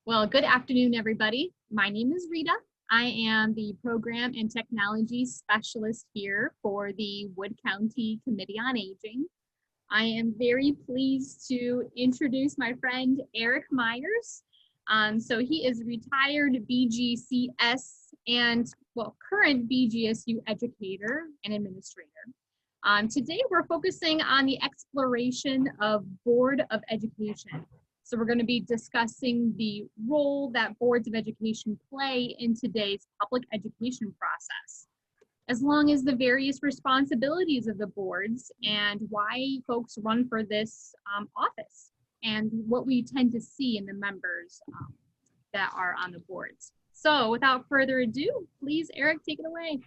Well, good afternoon, everybody. My name is Rita. I am the Program and Technology Specialist here for the Wood County Committee on Aging. I am very pleased to introduce my friend Eric Myers. So he is retired BGCS and, well, current BGSU Educator and Administrator. Today we're focusing on the exploration of Board of Education. So we're going to be discussing the role that boards of education play in today's public education process, as long as the various responsibilities of the boards and why folks run for this office and what we tend to see in the members that are on the boards. So without further ado, please, Eric, take it away.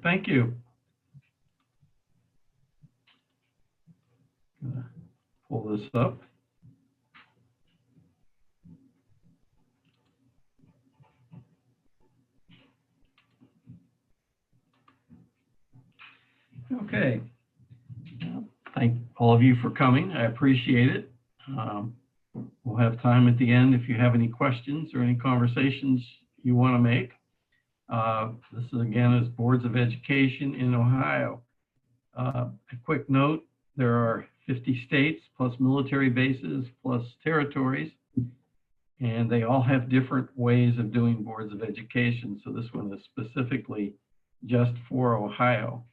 Thank you. Pull this up. Okay. Thank all of you for coming. I appreciate it. We'll have time at the end if you have any questions or any conversations you want to make. This is again is Boards of Education in Ohio. A quick note, there are 50 states plus military bases plus territories, and they all have different ways of doing boards of education. So this one is specifically just for Ohio.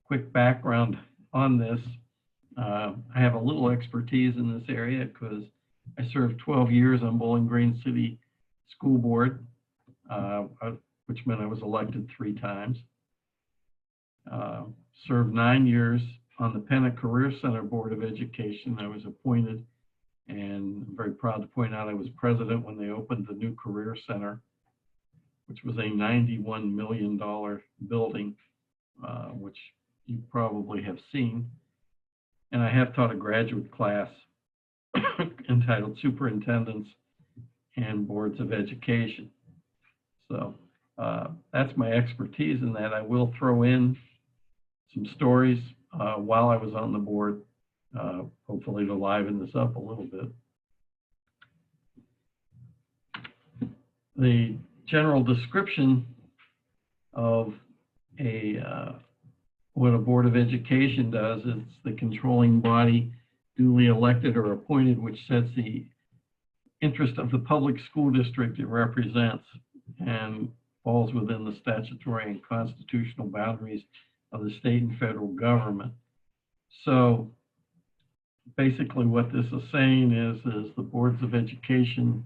Quick background on this. I have a little expertise in this area because I served 12 years on Bowling Green City School Board, which meant I was elected 3 times. Served 9 years on the Penna Career Center Board of Education. I was appointed, and I'm very proud to point out I was president when they opened the new Career Center, which was a $91 million building, which you probably have seen. And I have taught a graduate class entitled Superintendents and Boards of Education. So that's my expertise in that. I will throw in some stories while I was on the board, hopefully to liven this up a little bit. The general description of what a Board of Education does is it's the controlling body duly elected or appointed, which sets the interest of the public school district it represents and falls within the statutory and constitutional boundaries of the state and federal government. So basically what this is saying is the boards of education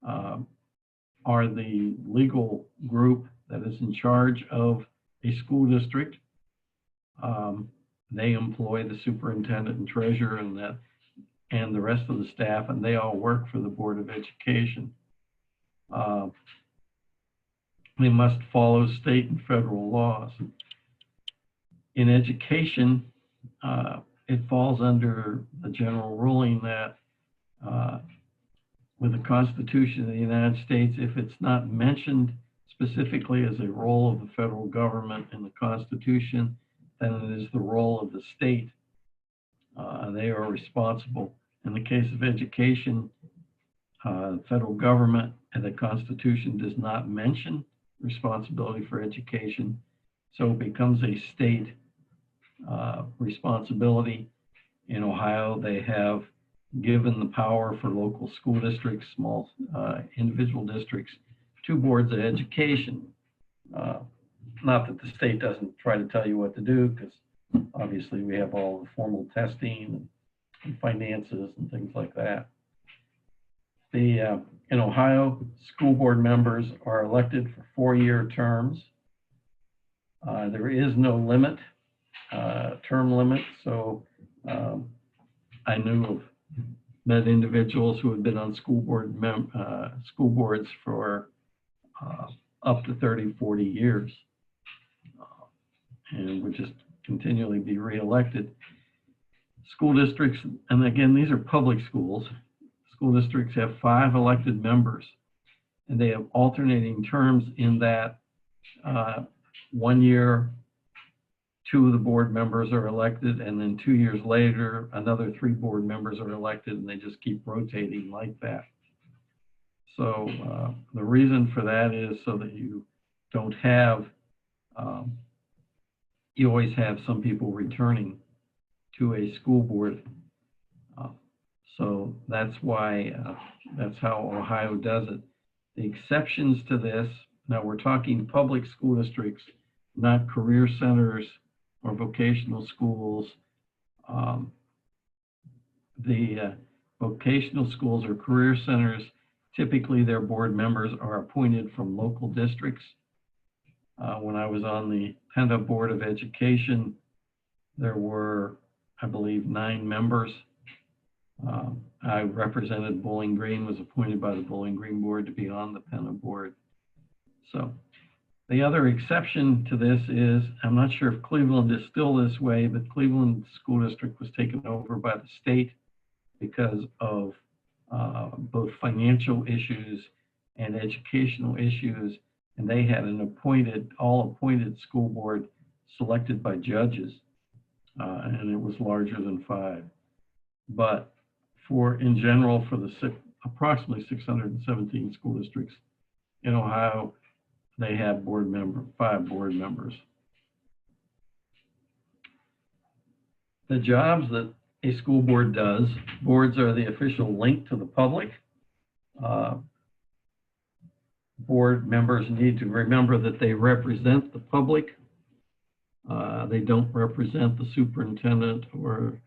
are the legal group that is in charge of a school district. They employ the superintendent and treasurer and the rest of the staff, and they all work for the Board of Education. They must follow state and federal laws. In education, it falls under the general ruling that with the Constitution of the United States, if it's not mentioned specifically as a role of the federal government in the Constitution, then it is the role of the state. They are responsible. In the case of education, the federal government and the Constitution does not mention responsibility for education, so it becomes a state responsibility. In Ohio, they have given the power for local school districts, small individual districts, to boards of education. Not that the state doesn't try to tell you what to do, because obviously we have all the formal testing and finances and things like that. In Ohio, school board members are elected for 4-year terms. There is no limit, term limit, so I met individuals who had been on school boards for up to 30, 40 years, and would just continually be reelected. School districts, and again, these are public schools. School districts have 5 elected members, and they have alternating terms in that 1 year, 2 of the board members are elected, and then 2 years later, another 3 board members are elected, and they just keep rotating like that. So the reason for that is so that you don't have, you always have some people returning to a school board. So that's why, that's how Ohio does it. The exceptions to this, now we're talking public school districts, not career centers or vocational schools. The vocational schools or career centers, typically their board members are appointed from local districts. When I was on the Penta Board of Education, there were, I believe, 9 members. I represented Bowling Green, was appointed by the Bowling Green Board to be on the Penta Board. So the other exception to this is, I'm not sure if Cleveland is still this way, but Cleveland School District was taken over by the state because of both financial issues and educational issues. And they had an all appointed school board selected by judges, and it was larger than 5. But in general, for the approximately 617 school districts in Ohio, they have 5 board members. The jobs that a school board does, boards are the official link to the public. Board members need to remember that they represent the public. They don't represent the superintendent or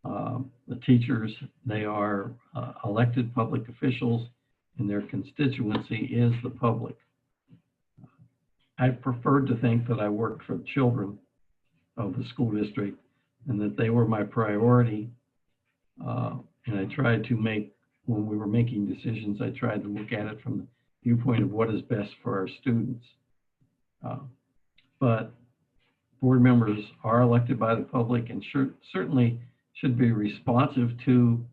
the teachers. They are elected public officials, and their constituency is the public. I preferred to think that I worked for the children of the school district and that they were my priority. And I tried to when we were making decisions, I tried to look at it from the viewpoint of what is best for our students. But board members are elected by the public and certainly should be responsive to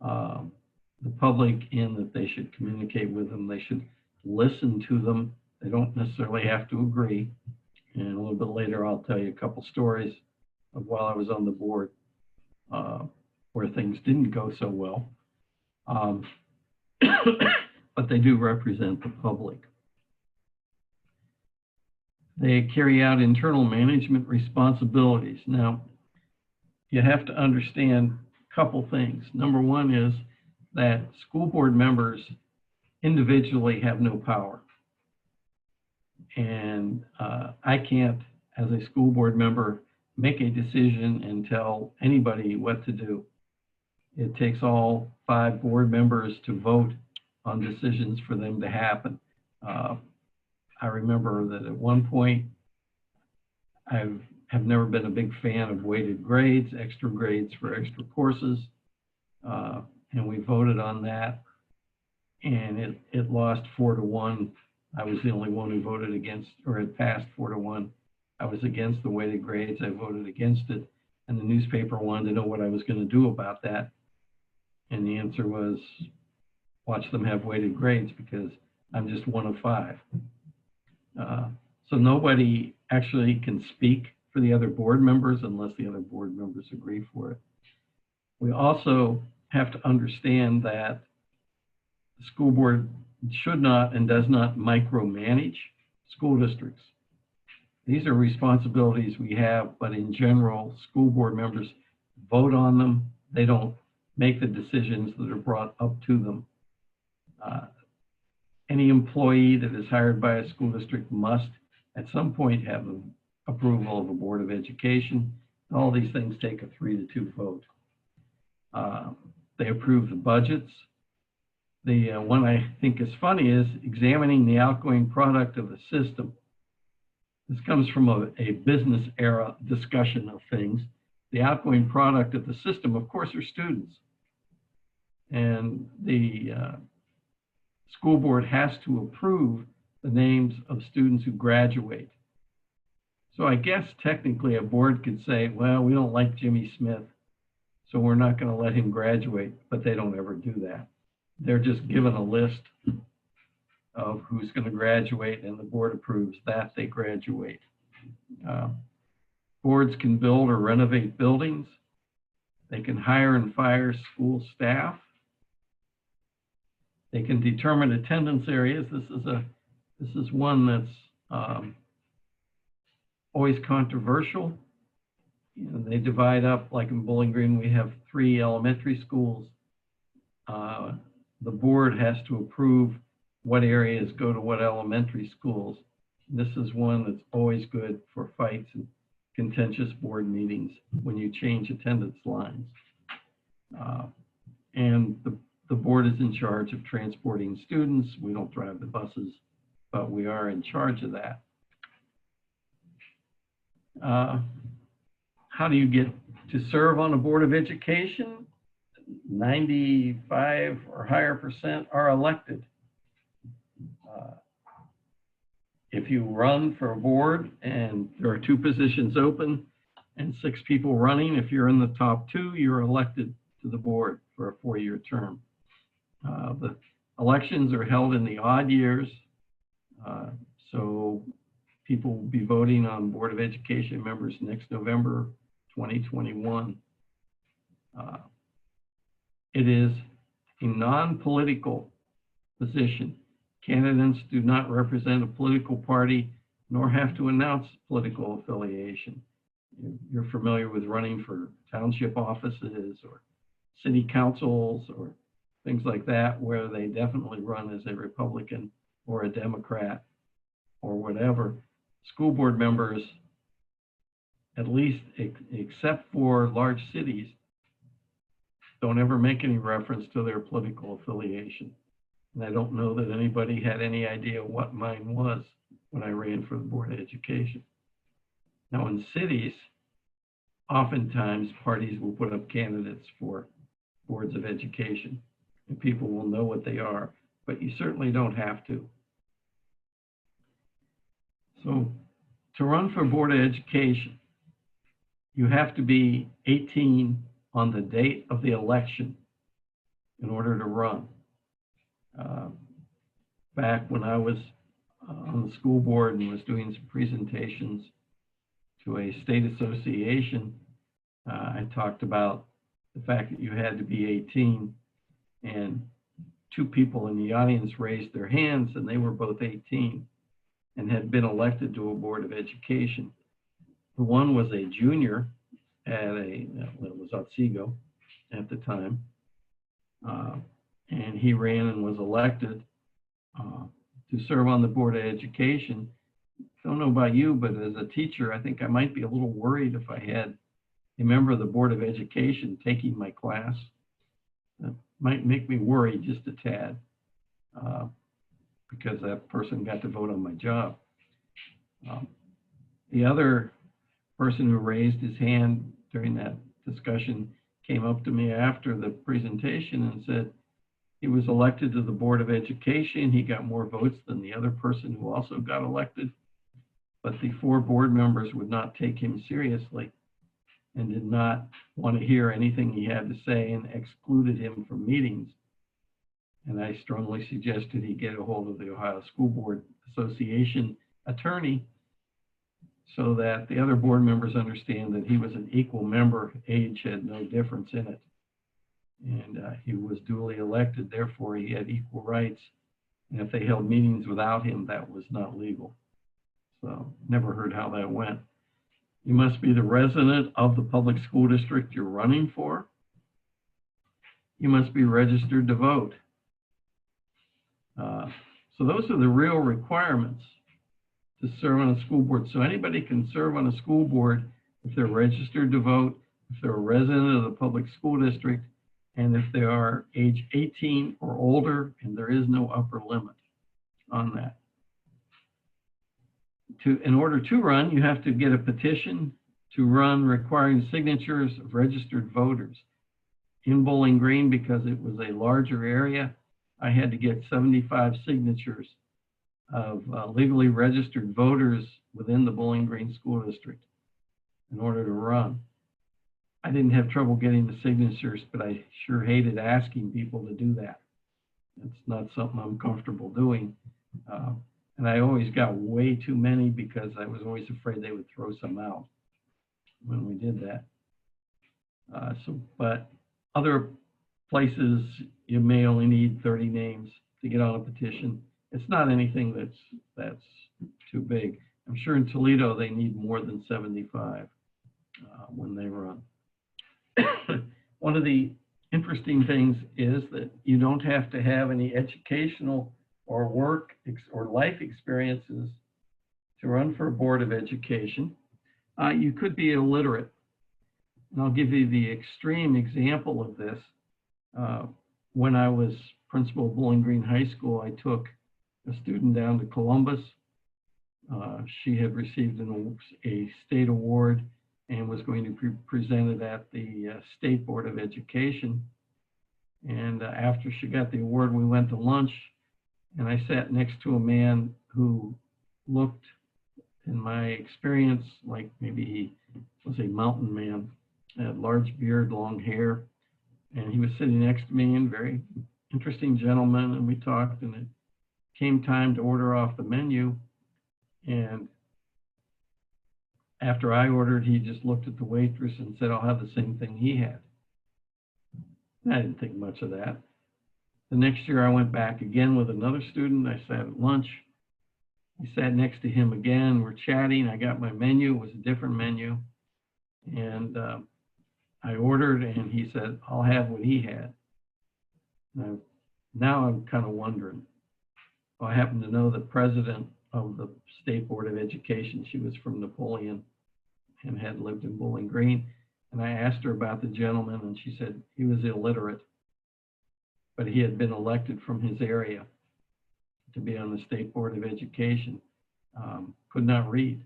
the public in that they should communicate with them. They should listen to them. They don't necessarily have to agree. And a little bit later, I'll tell you a couple stories of while I was on the board where things didn't go so well. But they do represent the public. They carry out internal management responsibilities. Now, you have to understand a couple things. Number one is that school board members individually have no power. And I can't, as a school board member, make a decision and tell anybody what to do. It takes all 5 board members to vote on decisions for them to happen. I remember that at one point, I have never been a big fan of weighted grades, extra grades for extra courses, and we voted on that, and it lost 4-1. I was the only one who voted against, or it passed 4-1. I was against the weighted grades. I voted against it, and the newspaper wanted to know what I was going to do about that. And the answer was, watch them have weighted grades because I'm just one of 5. So nobody actually can speak for the other board members unless the other board members agree for it. We also have to understand that the school board should not and does not micromanage school districts. These are responsibilities we have, but in general, school board members vote on them. They don't make the decisions that are brought up to them. Any employee that is hired by a school district must at some point have the approval of a board of education. All these things take a 3-2 vote. They approve the budgets. The one I think is funny is examining the outgoing product of the system. This comes from a business era discussion of things. The outgoing product of the system, of course, are students. And the school board has to approve the names of students who graduate. So I guess technically a board could say, well, we don't like Jimmy Smith, so we're not going to let him graduate, but they don't ever do that. They're just given a list of who's going to graduate, and the board approves that they graduate. Boards can build or renovate buildings. They can hire and fire school staff. They can determine attendance areas. This is one that's always controversial. You know, they divide up, like in Bowling Green, we have 3 elementary schools. The board has to approve what areas go to what elementary schools. This is one that's always good for fights and contentious board meetings when you change attendance lines. And the board is in charge of transporting students. We don't drive the buses, but we are in charge of that. How do you get to serve on a board of education? 95 or higher % are elected. If you run for a board and there are 2 positions open and 6 people running, if you're in the top 2, you're elected to the board for a 4-year term. The elections are held in the odd years, so people will be voting on Board of Education members next November 2021. It is a non-political position. Candidates do not represent a political party nor have to announce political affiliation. You're familiar with running for township offices or city councils or things like that, where they definitely run as a Republican or a Democrat or whatever. School board members, at least except for large cities, don't ever make any reference to their political affiliation. And I don't know that anybody had any idea what mine was when I ran for the Board of Education. Now in cities, oftentimes parties will put up candidates for boards of education and people will know what they are, but you certainly don't have to. So to run for Board of Education, you have to be 18 on the date of the election in order to run. Back when I was on the school board and was doing some presentations to a state association, I talked about the fact that you had to be 18, and 2 people in the audience raised their hands and they were both 18 and had been elected to a board of education. The one was a junior at it was Otsego at the time, and he ran and was elected to serve on the Board of Education. Don't know about you, but as a teacher, I think I might be a little worried if I had a member of the Board of Education taking my class. That might make me worry just a tad, because that person got to vote on my job. The other person who raised his hand during that discussion came up to me after the presentation and said he was elected to the Board of Education. He got more votes than the other person who also got elected, but the 4 board members would not take him seriously and did not want to hear anything he had to say and excluded him from meetings. And I strongly suggested he get a hold of the Ohio School Board Association attorney so that the other board members understand that he was an equal member. Age had no difference in it. And he was duly elected, therefore he had equal rights. And if they held meetings without him, that was not legal. So never heard how that went. You must be the resident of the public school district you're running for. You must be registered to vote. So those are the real requirements to serve on a school board. So anybody can serve on a school board if they're registered to vote, if they're a resident of the public school district, and if they are age 18 or older, and there is no upper limit on that. In order to run, you have to get a petition to run requiring signatures of registered voters. In Bowling Green, because it was a larger area, I had to get 75 signatures of legally registered voters within the Bowling Green School District in order to run. I didn't have trouble getting the signatures, but I sure hated asking people to do that. It's not something I'm comfortable doing. And I always got way too many because I was always afraid they would throw some out. when we did that. But other places, you may only need 30 names to get on a petition. It's not anything that's too big. I'm sure in Toledo, they need more than 75 when they run. One of the interesting things is that you don't have to have any educational or work or life experiences to run for a board of education. You could be illiterate. And I'll give you the extreme example of this. When I was principal of Bowling Green High School, I took a student down to Columbus. She had received a state award and was going to be presented at the State Board of Education. And after she got the award, we went to lunch, and I sat next to a man who looked, in my experience, like maybe he was a mountain man, had large beard, long hair, and he was sitting next to me, and very interesting gentleman, and we talked, and it came time to order off the menu, and after I ordered, he just looked at the waitress and said, "I'll have the same thing he had." I didn't think much of that. The next year I went back again with another student. I sat at lunch. I sat next to him again. We're chatting. I got my menu. It was a different menu. And I ordered, and he said, "I'll have what he had." Now I'm kind of wondering. I happen to know the president of the State Board of Education. She was from Napoleon and had lived in Bowling Green. And I asked her about the gentleman, and she said he was illiterate, but he had been elected from his area to be on the State Board of Education, could not read.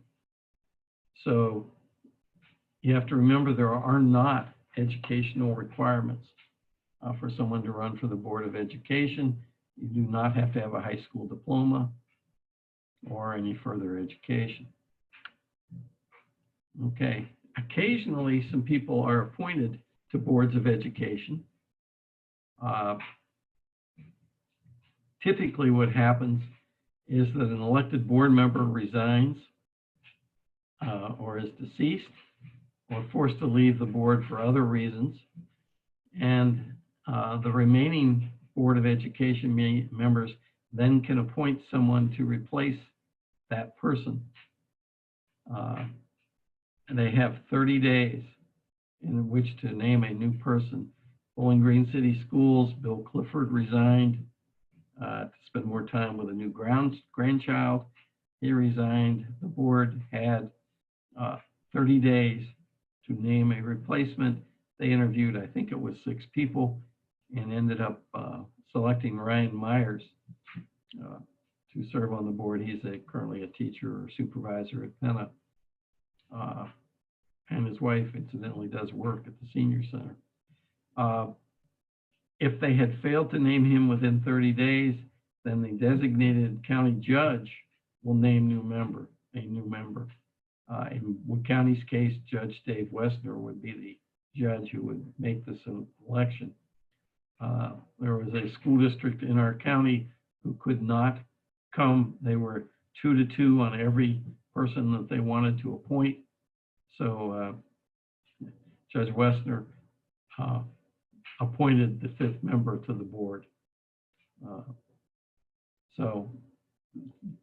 So you have to remember there are not educational requirements for someone to run for the Board of Education. You do not have to have a high school diploma or any further education. Okay, occasionally some people are appointed to boards of education. Typically what happens is that an elected board member resigns or is deceased or forced to leave the board for other reasons, and the remaining Board of Education members then can appoint someone to replace that person. And they have 30 days in which to name a new person. Bowling Green City Schools, Bill Clifford resigned to spend more time with a new grandchild. He resigned. The board had 30 days to name a replacement. They interviewed, I think it was 6 people, and ended up selecting Ryan Myers to serve on the board. He's currently a teacher or supervisor at Penna. And his wife, incidentally, does work at the senior center. If they had failed to name him within 30 days, then the designated county judge will name a new member. In Wood County's case, Judge Dave Westner would be the judge who would make this election. There was a school district in our county who could not come. They were 2-2 on every person that they wanted to appoint. So Judge Westner appointed the 5th member to the board. So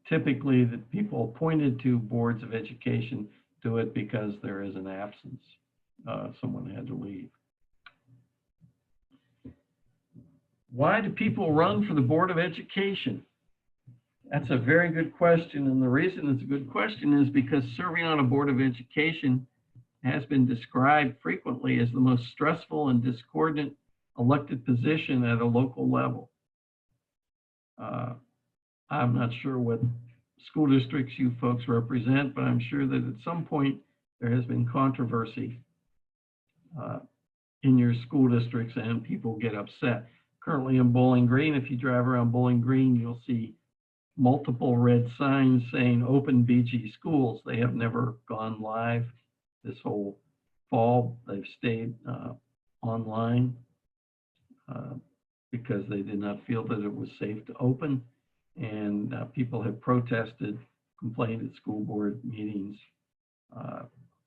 typically the people appointed to boards of education do it because there is an absence. Someone had to leave. Why do people run for the Board of Education? That's a very good question, and the reason it's a good question is because serving on a Board of Education has been described frequently as the most stressful and discordant elected position at a local level. I'm not sure what school districts you folks represent, but I'm sure that at some point there has been controversy in your school districts and people get upset. Currently in Bowling Green, if you drive around Bowling Green, you'll see multiple red signs saying open BG schools. They have never gone live this whole fall. They've stayed online because they did not feel that it was safe to open. And people have protested, complained at school board meetings.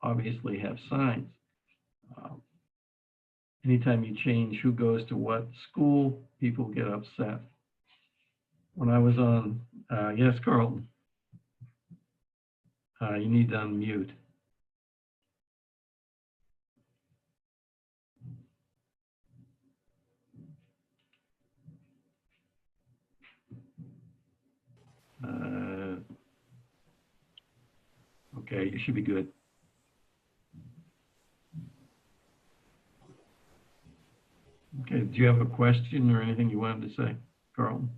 obviously have signs. Anytime you change who goes to what school, people get upset. When I was on, yes, Carlton, you need to unmute. Okay, you should be good. Okay, do you have a question or anything you wanted to say, Carlton?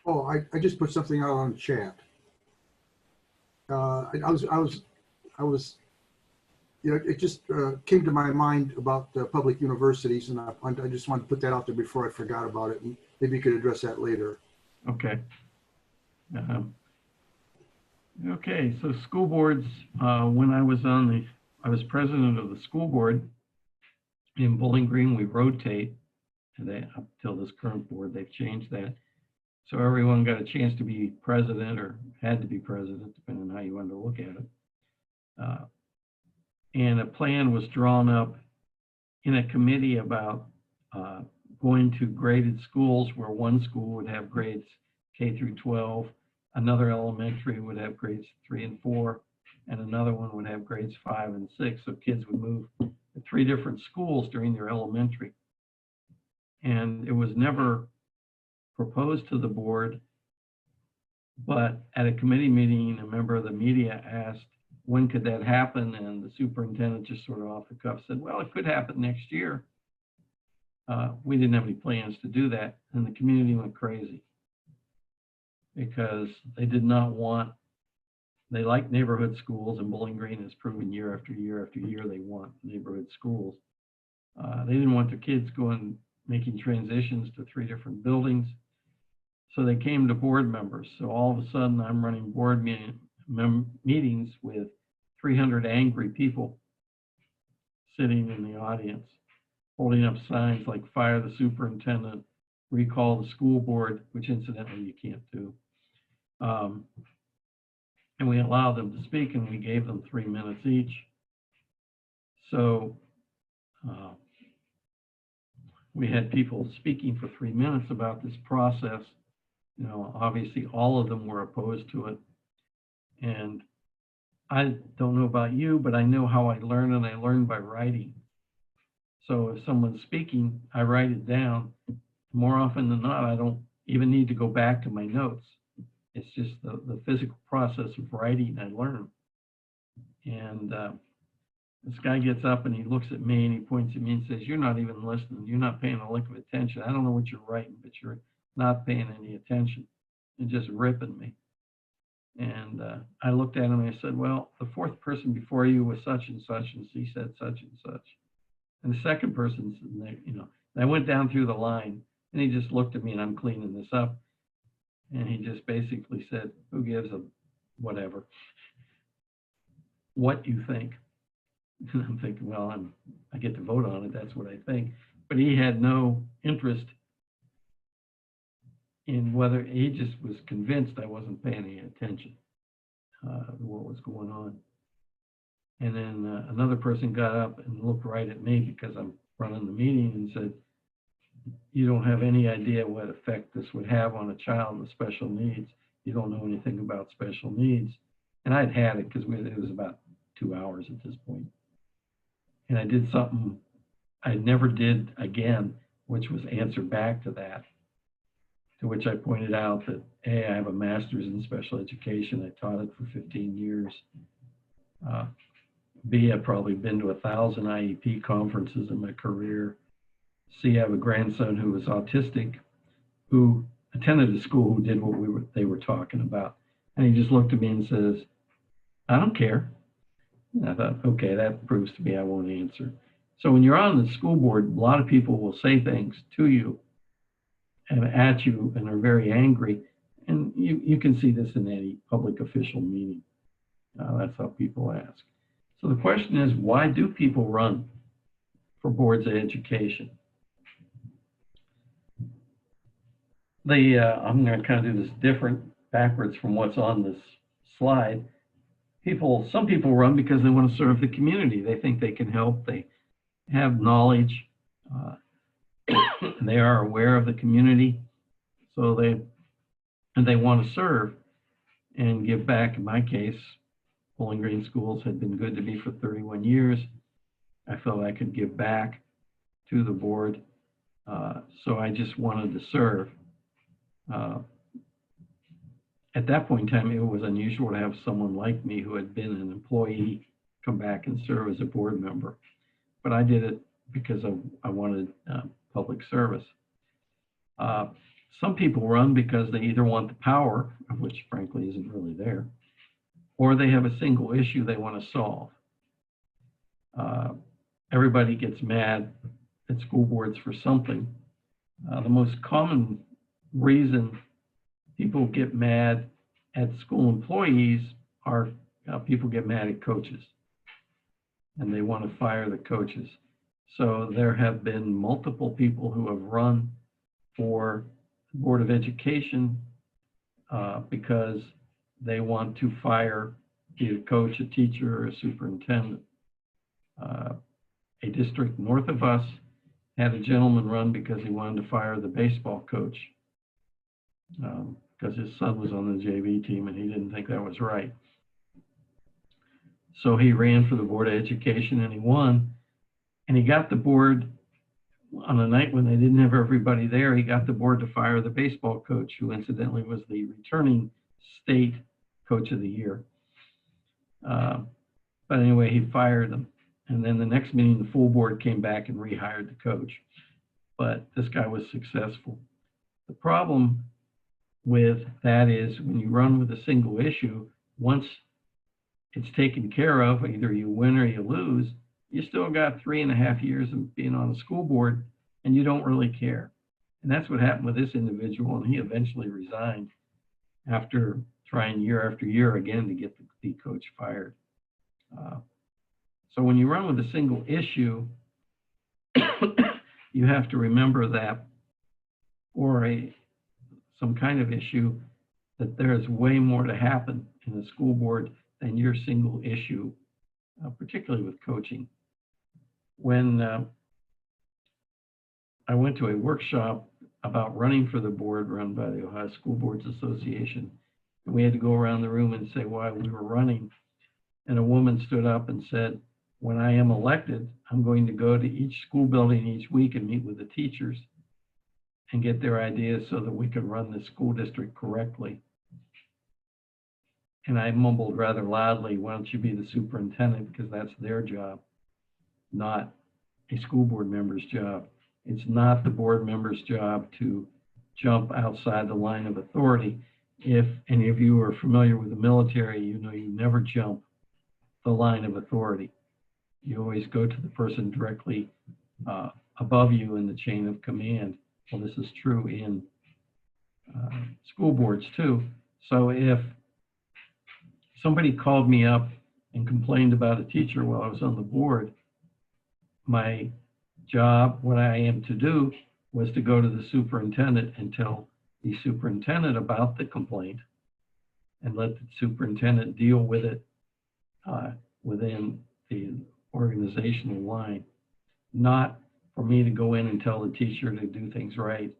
Oh, I just put something out on the chat. I was, you know, it just came to my mind about public universities, and I just wanted to put that out there before I forgot about it, and maybe you could address that later. Okay. Okay, so school boards, when I was president of the school board in Bowling Green, we rotate, and up till this current board, they've changed that. So everyone got a chance to be president, or had to be president, depending on how you wanted to look at it. And a plan was drawn up in a committee about going to graded schools, where one school would have grades K through 12, another elementary would have grades 3 and 4, and another one would have grades 5 and 6. So kids would move to 3 different schools during their elementary. And it was never proposed to the board, but at a committee meeting, a member of the media asked, when could that happen? And the superintendent just sort of off the cuff said, well, it could happen next year. We didn't have any plans to do that. And the community went crazy because they did not want, they like neighborhood schools, and Bowling Green has proven year after year after year they want neighborhood schools. They didn't want their kids making transitions to 3 different buildings. So they came to board members. So all of a sudden I'm running board meetings with 300 angry people sitting in the audience, holding up signs like fire the superintendent, recall the school board, which incidentally you can't do. And we allowed them to speak, and we gave them 3 minutes each. So we had people speaking for 3 minutes about this process. You know, obviously all of them were opposed to it. And I don't know about you, but I know how I learn, and I learn by writing. So if someone's speaking, I write it down. More often than not, I don't even need to go back to my notes. It's just the physical process of writing I learn. And this guy gets up and he looks at me and he points at me and says, you're not even listening. You're not paying a lick of attention. I don't know what you're writing, but you're not paying any attention. And just ripping me. And I looked at him and I said, well, the 4th person before you was such and such, and she said such and such. And the second person, you know, I went down through the line, and he just looked at me, and I'm cleaning this up. And he just basically said, who gives a whatever? What you think? And I'm thinking, well, I get to vote on it. That's what I think. But he had no interest in whether, he just was convinced I wasn't paying any attention to what was going on. And then another person got up and looked right at me because I'm running the meeting and said, you don't have any idea what effect this would have on a child with special needs. You don't know anything about special needs. And I'd had it because it was about 2 hours at this point. And I did something I never did again, which was answer back to that. To which I pointed out that, A, I have a master's in special education. I taught it for 15 years. B, I've probably been to 1,000 IEP conferences in my career. C, I have a grandson who was autistic, who attended a school who did what they were talking about. And he just looked at me and says, I don't care. And I thought, okay, that proves to me I won't answer. So when you're on the school board, a lot of people will say things to you and at you and are very angry. And you can see this in any public official meeting. That's how people ask. So the question is, why do people run for boards of education? I'm going to kind of do this different, backwards from what's on this slide. some people run because they want to serve the community. They think they can help. They have knowledge. They are aware of the community, so they want to serve and give back. In my case, Bowling Green Schools had been good to me for 31 years. I felt I could give back to the board, so I just wanted to serve. At that point in time, it was unusual to have someone like me who had been an employee come back and serve as a board member. But I did it because I wanted public service. Some people run because they either want the power, which frankly isn't really there, or they have a single issue they want to solve. Everybody gets mad at school boards for something. The most common reason people get mad at school employees are people get mad at coaches and they want to fire the coaches. So there have been multiple people who have run for the Board of Education because they want to fire either a coach, a teacher, or a superintendent. A district north of us had a gentleman run because he wanted to fire the baseball coach because his son was on the JV team and he didn't think that was right. So he ran for the Board of Education and he won. And he got the board on a night when they didn't have everybody there. He got the board to fire the baseball coach, who incidentally was the returning state coach of the year. But anyway, he fired them. And then the next meeting, the full board came back and rehired the coach. But this guy was successful. The problem with that is when you run with a single issue, once it's taken care of, either you win or you lose, you still got 3.5 years of being on the school board and you don't really care. And that's what happened with this individual, and he eventually resigned after trying year after year again to get the coach fired. So when you run with a single issue, you have to remember that, or some kind of issue, that there's way more to happen in the school board than your single issue, particularly with coaching. When I went to a workshop about running for the board run by the Ohio School Boards Association, and we had to go around the room and say why we were running, and a woman stood up and said, when I am elected, I'm going to go to each school building each week and meet with the teachers and get their ideas so that we can run the school district correctly. And I mumbled rather loudly, why don't you be the superintendent, because that's their job, not a school board member's job. It's not the board member's job to jump outside the line of authority. If any of you are familiar with the military, you know you never jump the line of authority. You always go to the person directly above you in the chain of command. Well, this is true in school boards too. So if somebody called me up and complained about a teacher while I was on the board, my job, what I am to do, was to go to the superintendent and tell the superintendent about the complaint and let the superintendent deal with it within the organizational line, not for me to go in and tell the teacher to do things right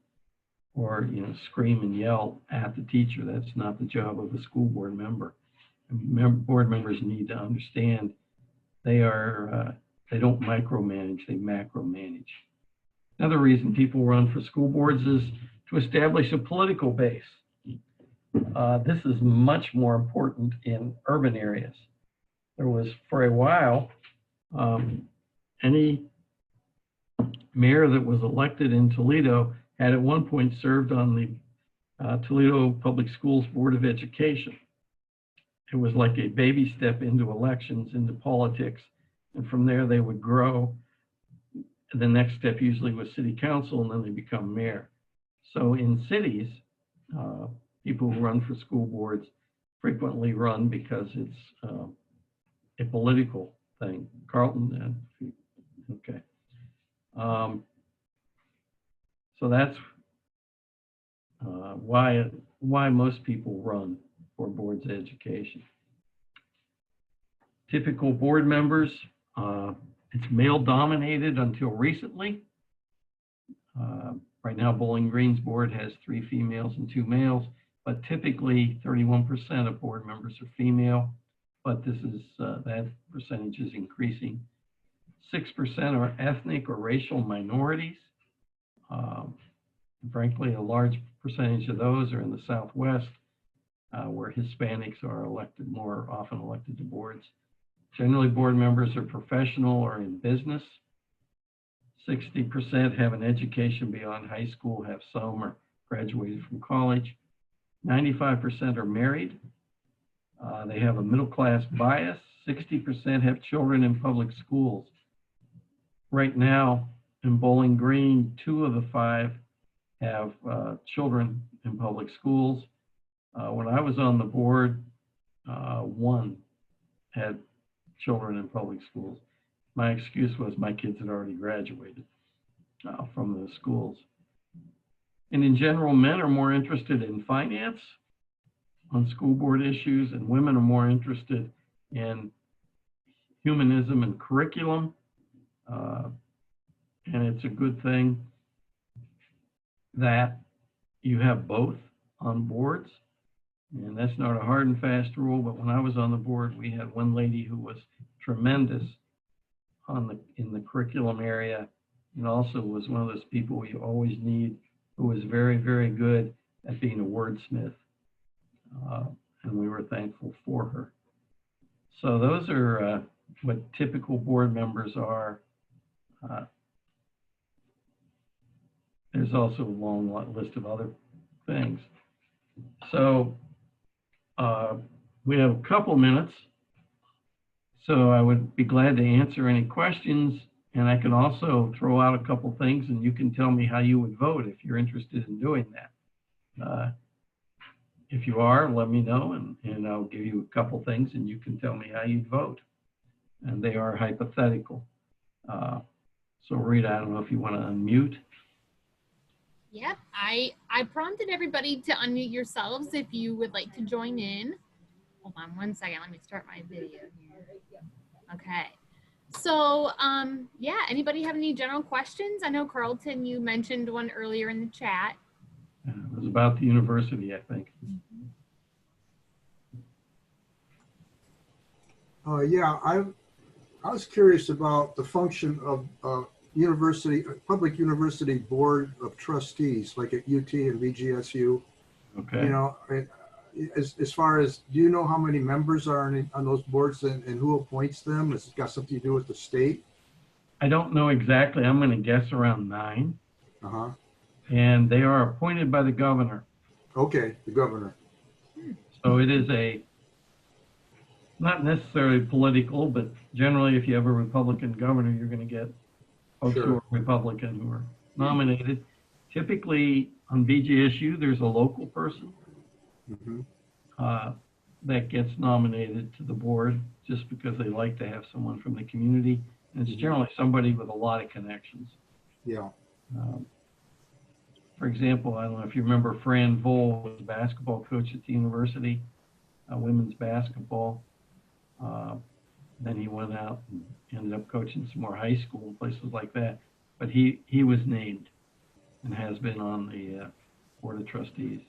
or scream and yell at the teacher. That's not the job of a school board member. Board members need to understand they don't micromanage, they macromanage. Another reason people run for school boards is to establish a political base. This is much more important in urban areas. There was, for a while, any mayor that was elected in Toledo had at one point served on the Toledo Public Schools Board of Education. It was like a baby step into elections, into politics, and from there they would grow. And the next step usually was city council, and then they become mayor. So in cities, people who run for school boards frequently run because it's a political thing. Carlton, okay. So that's why most people run for boards of education. Typical board members, it's male dominated until recently. Right now, Bowling Green's board has 3 females and 2 males, but typically 31% of board members are female, but this is, that percentage is increasing. 6% are ethnic or racial minorities. Frankly, a large percentage of those are in the Southwest, where Hispanics are elected, more often elected to boards. Generally, board members are professional or in business. 60% have an education beyond high school, have some or graduated from college. 95% are married. They have a middle-class bias. 60% have children in public schools. Right now, in Bowling Green, 2 of the 5 have children in public schools. When I was on the board, 1 had children in public schools. My excuse was my kids had already graduated from those schools. And in general, men are more interested in finance on school board issues, and women are more interested in humanism and curriculum. And it's a good thing that you have both on boards. And that's not a hard and fast rule, but when I was on the board, we had one lady who was tremendous in the curriculum area, and also was one of those people you always need, who was very, very good at being a wordsmith. And we were thankful for her. So those are what typical board members are. There's also a long list of other things. So we have a couple minutes. So I would be glad to answer any questions, and I can also throw out a couple things and you can tell me how you would vote if you're interested in doing that. If you are, let me know, and I'll give you a couple things and you can tell me how you'd vote. And they are hypothetical. So Rita, I don't know if you want to unmute. Yep, I prompted everybody to unmute yourselves if you would like to join in. Hold on one second, let me start my video here. Okay, so yeah, anybody have any general questions? I know Carlton, you mentioned one earlier in the chat. It was about the university, I think. Yeah, I was curious about the function of public university board of trustees, like at UT and BGSU. Okay. You know, as far as, do you know how many members are on those boards and who appoints them? Has it got something to do with the state? I don't know exactly. I'm going to guess around 9. Uh-huh. And they are appointed by the governor. Okay, the governor. So it is not necessarily political, but generally if you have a Republican governor, you're going to get folks who are Republican who are nominated. Typically on BGSU, there's a local person that gets nominated to the board just because they like to have someone from the community. And it's generally somebody with a lot of connections. Yeah. For example, I don't know if you remember Fran Vole was a basketball coach at the university, women's basketball. Then he went out and ended up coaching some more high school and places like that. But he was named and has been on the Board of Trustees.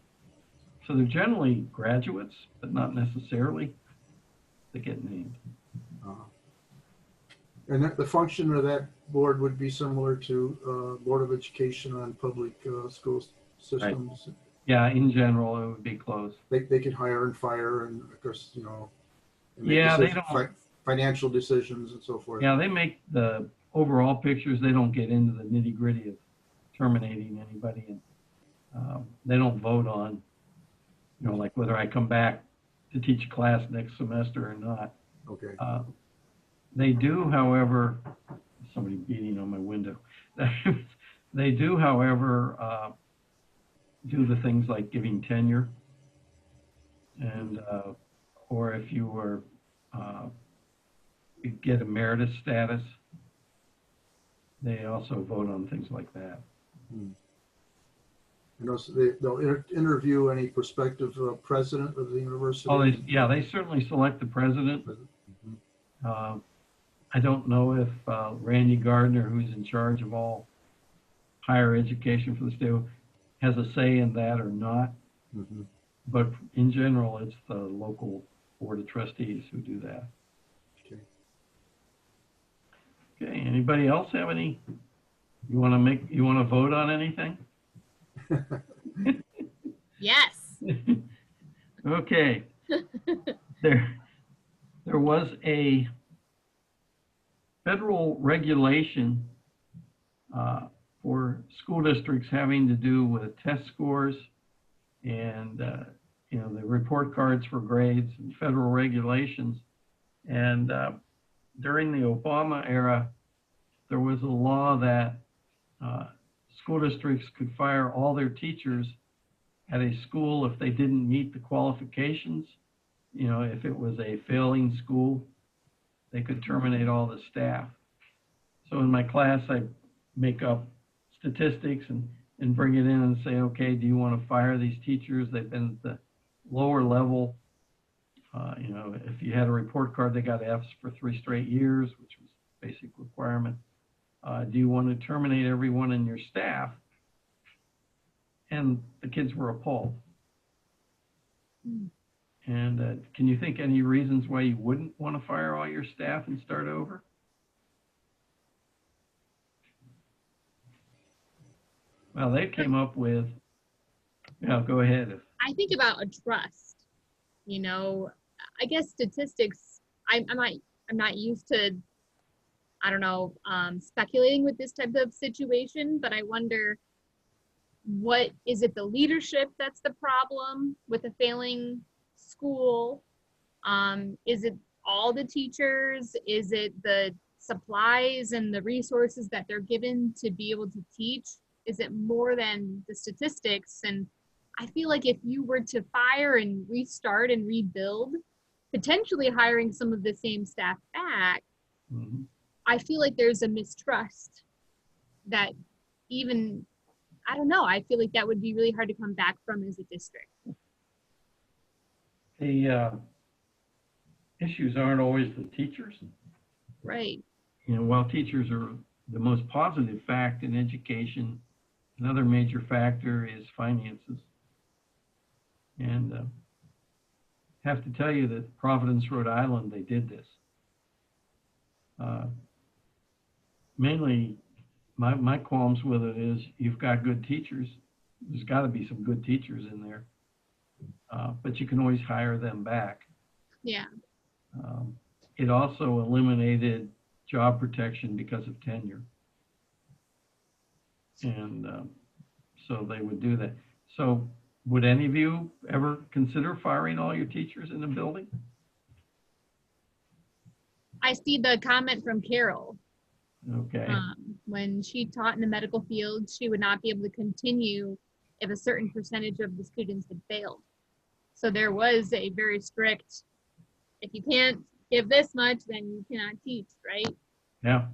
So they're generally graduates, but not necessarily. They get named. And that the function of that board would be similar to Board of Education on public school systems. Right. Yeah, in general, it would be close. They could hire and fire, and of course, you know, yeah, they don't financial decisions and so forth. Yeah, they make the overall pictures. They don't get into the nitty gritty of terminating anybody, and they don't vote on, you know, like whether I come back to teach a class next semester or not. Okay. They do, however, somebody beating on my window. They do, however, do the things like giving tenure, and or if you were you get emeritus status, they also vote on things like that. And also they'll interview any prospective president of the university. Oh, yeah, they certainly select the president. I don't know if Randy Gardner, who's in charge of all higher education for the state, has a say in that or not. Mm-hmm. But in general, it's the local board of trustees who do that. Okay. Okay, anybody else have any, you want to vote on anything? Yes. Okay. There was a federal regulation for school districts having to do with test scores and you know, the report cards for grades and federal regulations. And during the Obama era, there was a law that school districts could fire all their teachers at a school if they didn't meet the qualifications. You know, if it was a failing school, they could terminate all the staff. So in my class, I make up statistics and bring it in and say, okay, do you want to fire these teachers? They've been at the lower level. You know, if you had a report card, they got Fs for 3 straight years, which was a basic requirement. Do you want to terminate everyone in your staff? And the kids were appalled. And can you think any reasons why you wouldn't want to fire all your staff and start over? Well, they came up with, yeah, go ahead. I think about a trust, you know, I guess statistics, I'm not used to, I don't know, speculating with this type of situation, but I wonder, what is it, the leadership that's the problem with a failing school? Is it all the teachers? Is it the supplies and the resources that they're given to be able to teach? Is it more than the statistics? And I feel like if you were to fire and restart and rebuild, potentially hiring some of the same staff back, Mm-hmm. I feel like there's a mistrust that even, I don't know, I feel like that would be really hard to come back from as a district. The issues aren't always the teachers. Right. You know, while teachers are the most positive fact in education, another major factor is finances. And have to tell you that Providence, Rhode Island, they did this. Mainly, my qualms with it is you've got good teachers. There's got to be some good teachers in there. But you can always hire them back. Yeah. It also eliminated job protection because of tenure. And so they would do that. So would any of you ever consider firing all your teachers in the building? I see the comment from Carol. Okay. When she taught in the medical field, she would not be able to continue if a certain percentage of the students had failed. So there was a very strict, if you can't give this much, then you cannot teach, right? Yeah.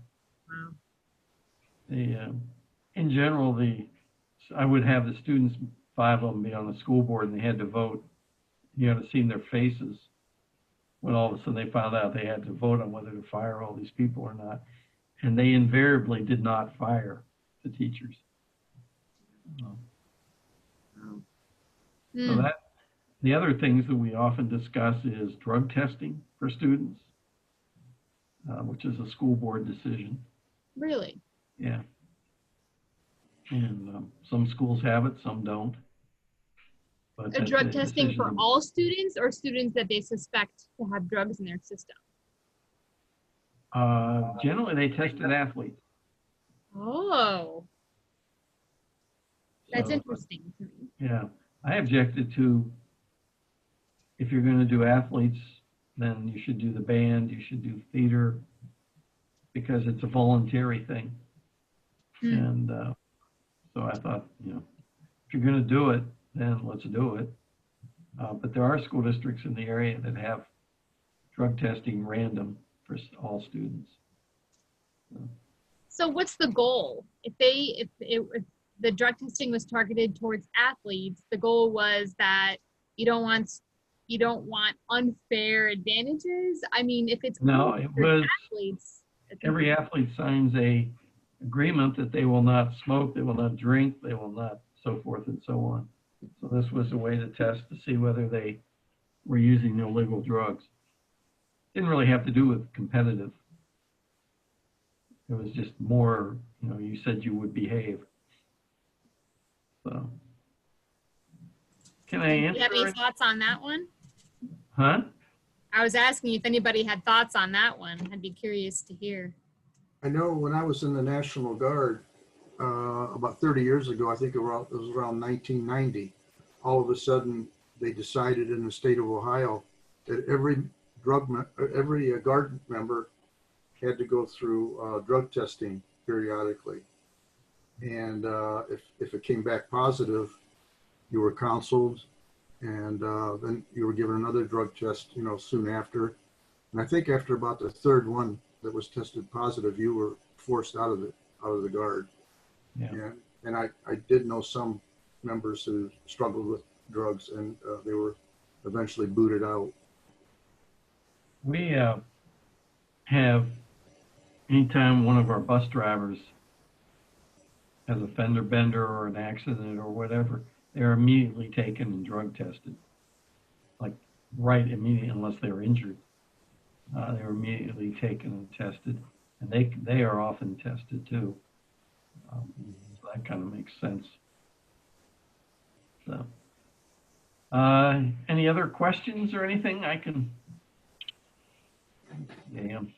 Wow. In general, I would have the students, 5 of them, be on the school board, and they had to vote. You had to see their faces when all of a sudden they found out they had to vote on whether to fire all these people or not. And they invariably did not fire the teachers. Wow. So that, the other things that we often discuss is drug testing for students, which is a school board decision. Really? Yeah. And some schools have it, some don't. But A drug testing for all students or students that they suspect to have drugs in their system? Generally, they tested athletes. Oh. That's So, interesting to me. yeah. I objected to, if you're going to do athletes, then you should do the band, you should do theater, because it's a voluntary thing. And so I thought, you know, if you're going to do it, then let's do it. But there are school districts in the area that have drug testing random for all students. So what's the goal? If the drug testing was targeted towards athletes, the goal was that you don't want you don't want unfair advantages. I mean, if it's No, only it for was athletes, I think every athlete signs a agreement that they will not smoke, they will not drink, they will not, so forth and so on. So this was a way to test to see whether they were using illegal drugs. Didn't really have to do with competitive. It was just more, you know, you said you would behave. So, can I do you answer have any it? thoughts on that one? Huh? I was asking if anybody had thoughts on that one. I'd be curious to hear. I know when I was in the National Guard, about 30 years ago, I think it was around 1990, all of a sudden they decided in the state of Ohio that every guard member had to go through drug testing periodically. And if it came back positive, you were counseled, and then you were given another drug test, you know, soon after. And I think after about the third one that was tested positive, you were forced out of the guard. Yeah. And I did know some members who struggled with drugs, and they were eventually booted out. We have, anytime one of our bus drivers has a fender bender or an accident or whatever, they're immediately taken and drug tested. Like right immediately, unless they're injured. They were immediately taken and tested, and they are often tested too. So that kind of makes sense. So, any other questions or anything? I can. Yeah, I'm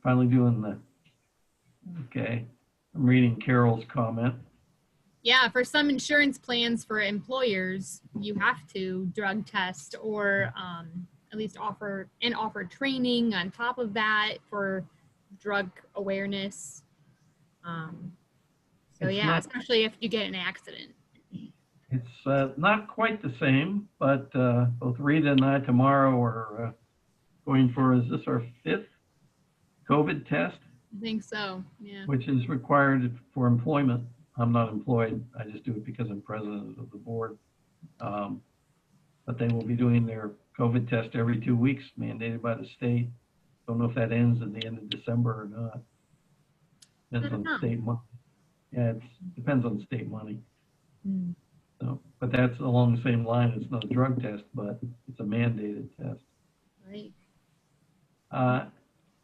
finally doing the. Okay, I'm reading Carol's comment. Yeah, for some insurance plans for employers, you have to drug test or at least offer training on top of that for drug awareness. So It's yeah, not- especially if you get an accident. It's not quite the same, but both Rita and I tomorrow are going for, is this our 5th COVID test? I think so, yeah. Which is required for employment. I'm not employed. I just do it because I'm president of the board. But they will be doing their COVID test every 2 weeks, mandated by the state. Don't know if that ends at the end of December or not. Depends on state money. Yeah, it depends on state money. So, but that's along the same line. It's not a drug test, but it's a mandated test. Right.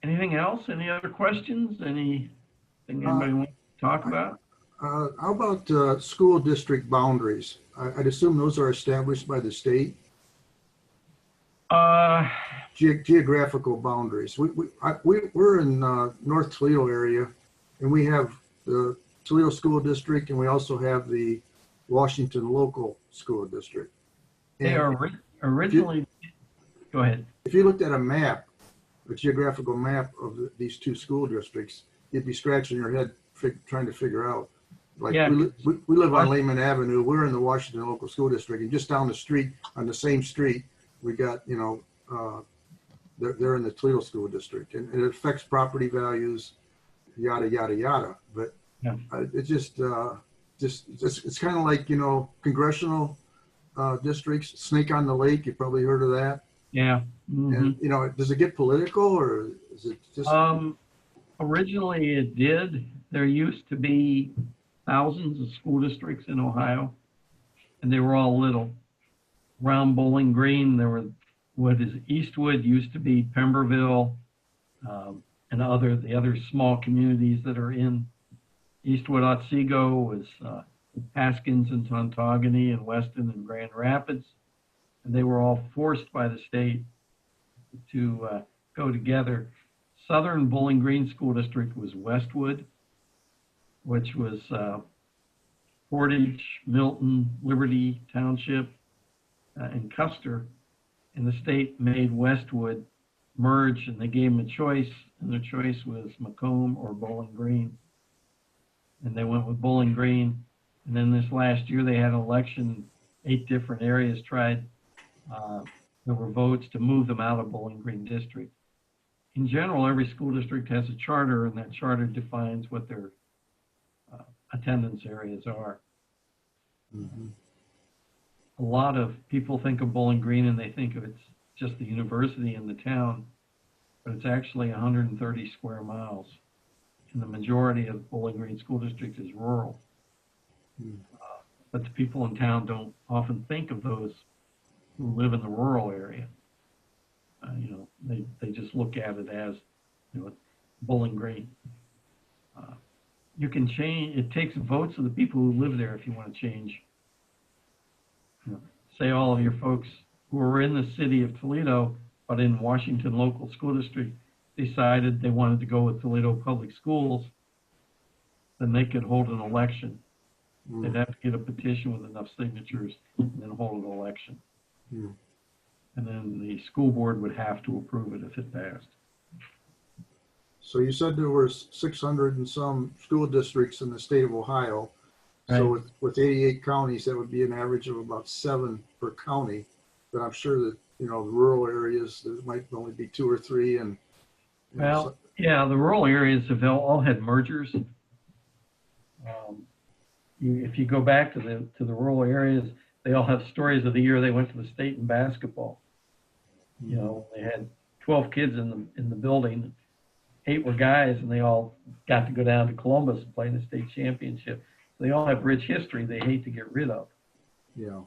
Anything else? Any other questions? Anything anybody wants to talk about? How about school district boundaries? I'd assume those are established by the state. Geographical boundaries. We're in North Toledo area, and we have the Toledo School District, and we also have the Washington Local School District. And they are originally, go ahead. If you looked at a map, a geographical map of these two school districts, you'd be scratching your head trying to figure out. Like, yeah, we live on Lehman Avenue. We're in the Washington Local School District, and just down the street, on the same street, we got, you know, they're in the Toledo School District, and it affects property values, yada yada yada. But yeah, it's just it's kind of like, you know, congressional districts. Snake on the Lake, you probably heard of that. Yeah. Mm-hmm. And you know, does it get political, or is it just? Originally, it did. There used to be thousands of school districts in Ohio, and they were all little. Around Bowling Green, there were what is Eastwood, used to be Pemberville, and the other small communities that are in Eastwood. Otsego was Haskins and Tontogany and Weston and Grand Rapids, and they were all forced by the state to go together. Southern Bowling Green School District was Westwood, which was Portage, Milton, Liberty Township, and Custer. And the state made Westwood merge, and they gave them a choice, and their choice was Macomb or Bowling Green. And they went with Bowling Green. And then this last year, they had an election. 8 different areas tried. There were votes to move them out of Bowling Green District. In general, every school district has a charter, and that charter defines what their attendance areas are. Mm-hmm. a lot of people think of Bowling Green and they think of it's just the university in the town, but it's actually 130 square miles. And the majority of Bowling Green School District is rural. But the people in town don't often think of those who live in the rural area. You know, they just look at it as, you know, Bowling Green. You can change, it takes votes of the people who live there if you want to change. You know, say all of your folks who are in the city of Toledo, but in Washington local school district, decided they wanted to go with Toledo Public Schools, then they could hold an election. They'd have to get a petition with enough signatures and then hold an election. And then the school board would have to approve it if it passed. So you said there were 600 and some school districts in the state of Ohio. Right. So with 88 counties, that would be an average of about 7 per county. But I'm sure that, you know, the rural areas, there might only be 2 or 3. And well, yeah, the rural areas have all had mergers. If you go back to the rural areas, they all have stories of the year they went to the state in basketball. You know, they had 12 kids in the building. 8 were guys, and they all got to go down to Columbus and play in the state championship. They all have rich history they hate to get rid of. Yeah.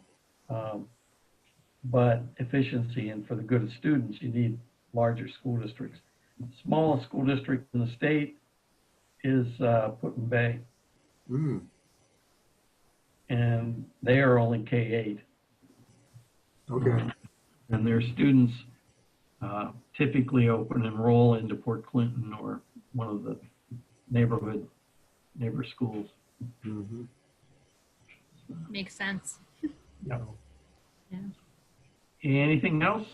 But efficiency and for the good of students, you need larger school districts. The smallest school district in the state is Put-in Bay. And they are only K-8. Okay. And their students typically enroll into Port Clinton or one of the neighbor schools. Makes sense. Yeah. Yeah. Anything else?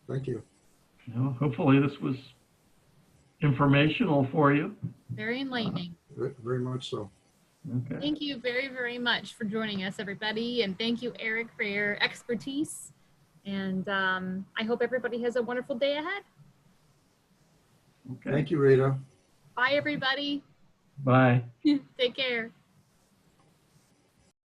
Thank you. No, hopefully this was informational for you. Very enlightening. Very much so. Okay. Thank you very, very much for joining us, everybody. And thank you, Eric, for your expertise. And I hope everybody has a wonderful day ahead. Okay. Thank you, Rita. Bye, everybody. Bye. Take care.